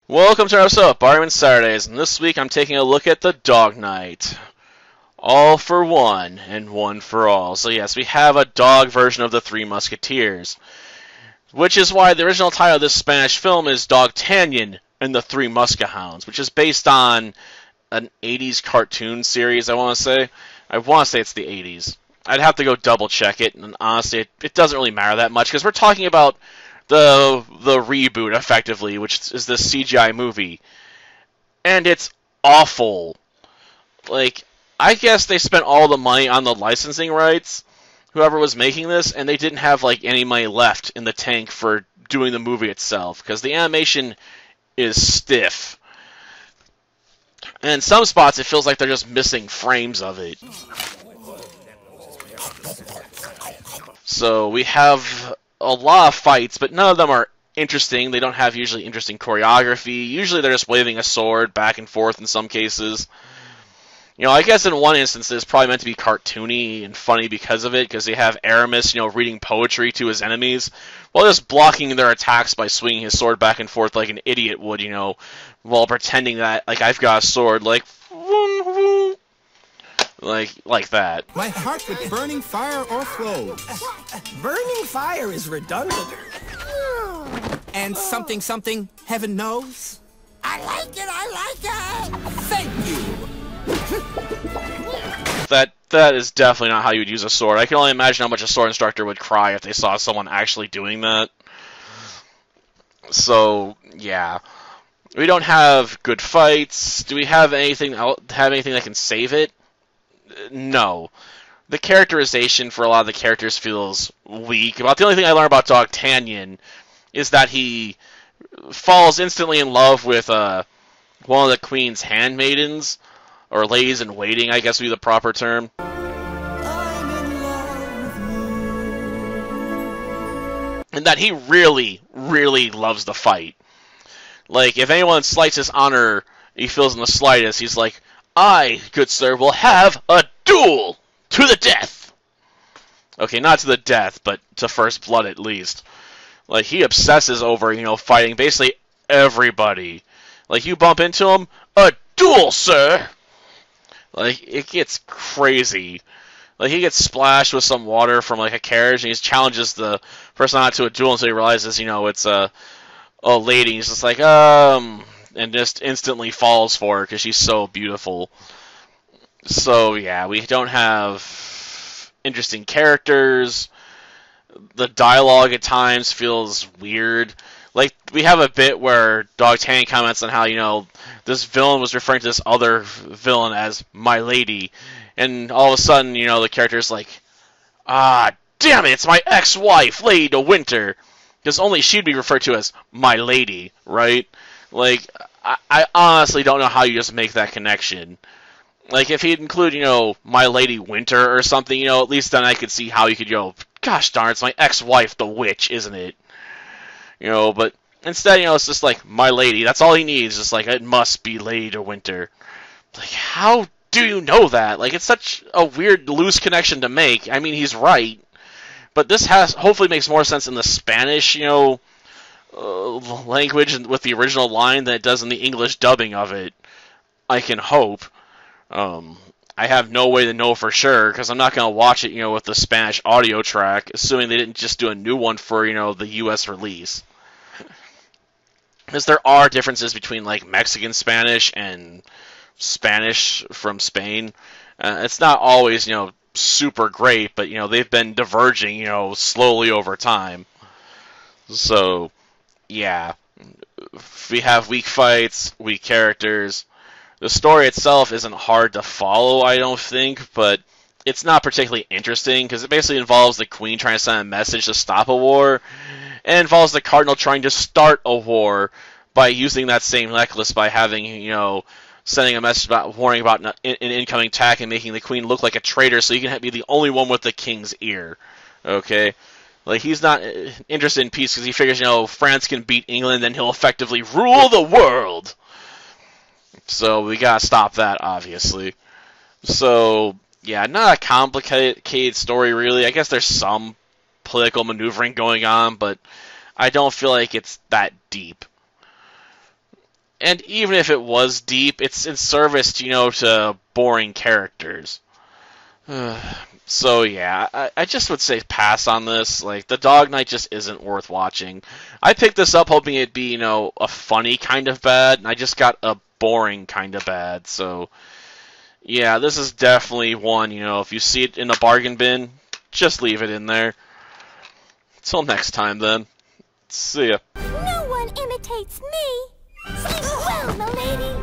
Welcome to our episode of Barman Saturdays, and this week I'm taking a look at the Dog Knight. All for one, and one for all. So yes, we have a dog version of the Three Musketeers, which is why the original title of this Spanish film is Dogtanian and the Three Muskehounds, which is based on an 80s cartoon series, I want to say. I want to say it's the 80s. I'd have to go double check it, and honestly, it doesn't really matter that much, because we're talking about the reboot, effectively, which is this CGI movie. And it's awful. Like, I guess they spent all the money on the licensing rights, whoever was making this, and they didn't have, like, any money left in the tank for doing the movie itself, because the animation is stiff. And in some spots, it feels like they're just missing frames of it. So, we have a lot of fights, but none of them are interesting. They don't have usually interesting choreography. Usually they're just waving a sword back and forth in some cases. You know, I guess in one instance it's probably meant to be cartoony and funny because of it, because they have Aramis, reading poetry to his enemies, while just blocking their attacks by swinging his sword back and forth like an idiot would, while pretending that, like, I've got a sword, like that. My heart with burning fire o'erflows. Burning fire is redundant. And something, heaven knows. I like it! Thank you. That is definitely not how you would use a sword. I can only imagine how much a sword instructor would cry if they saw someone actually doing that. So, yeah. We don't have good fights. Do we have anything that can save it? No. The characterization for a lot of the characters feels weak. About the only thing I learned about Dogtanian is that he falls instantly in love with one of the Queen's handmaidens, or ladies in waiting, I guess would be the proper term. I'm in love with you. And that he really, really loves the fight. Like, if anyone slights his honor, he feels in the slightest, he's like, I, good sir, will have a duel to the death. Okay, not to the death, but to first blood at least. Like, he obsesses over, fighting basically everybody. Like, you bump into him, a duel, sir! Like, it gets crazy. Like, he gets splashed with some water from, like, a carriage, and he challenges the person out to a duel until he realizes, it's a lady. He's just like, and just instantly falls for her because she's so beautiful. So, yeah, we don't have interesting characters. The dialogue at times feels weird. Like, we have a bit where Dogtanian comments on how, this villain was referring to this other villain as my lady. And all of a sudden, the character's like, ah, damn it, it's my ex-wife, Lady de Winter. Because only she'd be referred to as my lady, right? Like, I honestly don't know how you just make that connection. Like, if he'd include, my lady Winter or something, at least then I could see how you could go, gosh darn, it's my ex-wife, the witch, isn't it? But instead, it's just like, my lady. That's all he needs. Just like, it must be Lady de Winter. Like, how do you know that? Like, it's such a weird, loose connection to make. I mean, he's right. But this hopefully makes more sense in the Spanish, language with the original line than it does in the English dubbing of it. I can hope. I have no way to know for sure, because I'm not going to watch it, with the Spanish audio track, assuming they didn't just do a new one for, the US release. Because there are differences between, like, Mexican Spanish and Spanish from Spain. It's not always, super great, but, they've been diverging, slowly over time. So, yeah. We have weak fights, weak characters. The story itself isn't hard to follow, I don't think, but it's not particularly interesting, because it basically involves the Queen trying to send a message to stop a war, and involves the Cardinal trying to start a war by using that same necklace, by having, sending a message warning about an incoming attack and making the Queen look like a traitor so he can be the only one with the King's ear. Okay? Like, he's not interested in peace because he figures, France can beat England, then he'll effectively rule the world. So we gotta stop that, obviously. So, yeah, not a complicated story, really. I guess there's some political maneuvering going on, but I don't feel like it's that deep. And even if it was deep, it's in service, to boring characters. So yeah, I just would say pass on this. Like, the Dog Knight just isn't worth watching. I picked this up hoping it'd be, a funny kind of bad, and I just got a boring kind of bad. So yeah, this is definitely one, if you see it in a bargain bin, just leave it in there. Till next time then. See ya. No one imitates me. Sleep well, milady.